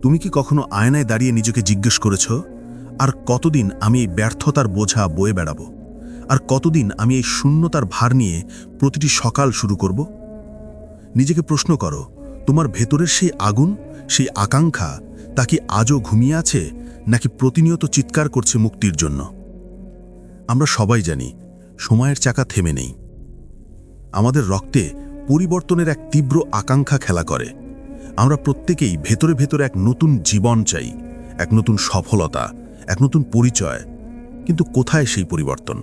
তুমি কি কখনো আয়নায় দাঁড়িয়ে নিজেকে জিজ্ঞেস করেছ, আর কতদিন আমি এই ব্যর্থতার বোঝা বয়ে বেড়াবো? আর কতদিন আমি এই শূন্যতার ভার নিয়ে প্রতিটি সকাল শুরু করব? নিজেকে প্রশ্ন করো, তোমার ভেতরের সেই আগুন, সেই আকাঙ্ক্ষা, তা কি আজও ঘুমিয়ে আছে, নাকি প্রতিনিয়ত চিৎকার করছে মুক্তির জন্য? আমরা সবাই জানি সময়ের চাকা থেমে নেই। আমাদের রক্তে পরিবর্তনের এক তীব্র আকাঙ্ক্ষা খেলা করে। আমরা প্রত্যেকেই ভেতরে ভেতরে এক নতুন জীবন চাই, এক নতুন সফলতা, এক নতুন পরিচয়। কিন্তু কোথায় সেই পরিবর্তন?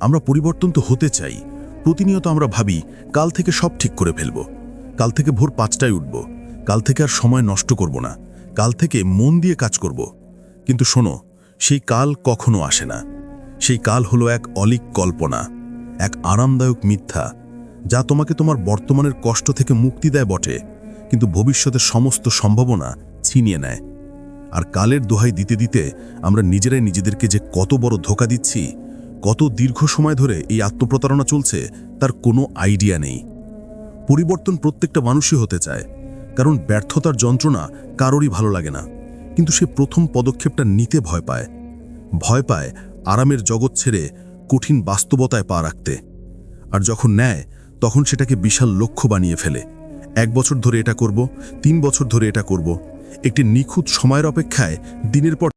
আমরা পরিবর্তন তো হতে চাই। প্রতিনিয়ত আমরা ভাবি, কাল থেকে সব ঠিক করে ফেলব, কাল থেকে ভোর 5টায় উঠব, কাল থেকে আর সময় নষ্ট করব না, কাল থেকে মন দিয়ে কাজ করব। কিন্তু শোনো, সেই কাল কখনো আসে না। সেই কাল হলো এক অলীক কল্পনা, এক আরামদায়ক মিথ্যা, যা তোমাকে তোমার বর্তমানের কষ্ট থেকে মুক্তি দেয় বটে, কিন্তু ভবিষ্যতের সমস্ত সম্ভাবনা ছিনিয়ে নেয়। আর কালের দোহাই দিতে দিতে আমরা নিজেরাই নিজেদেরকে যে কত বড় ধোঁকা দিচ্ছি, কত দীর্ঘ সময় ধরে এই আত্মপ্রতারণা চলছে, তার কোনো আইডিয়া নেই। পরিবর্তন প্রত্যেকটা মানুষই হতে চায়, কারণ ব্যর্থতার যন্ত্রণা কারোরই ভালো লাগে না। কিন্তু সে প্রথম পদক্ষেপটা নিতে ভয় পায়। ভয় পায় আরামের জগৎ ছেড়ে কঠিন বাস্তবতায় পা রাখতে। আর যখন নেয়, তখন সেটাকে বিশাল লক্ষ্য বানিয়ে ফেলে। 1 বছর ধরে এটা করব, 3 বছর ধরে এটা করব। একটি নিখুঁত সময়ের অপেক্ষায় দিনের পর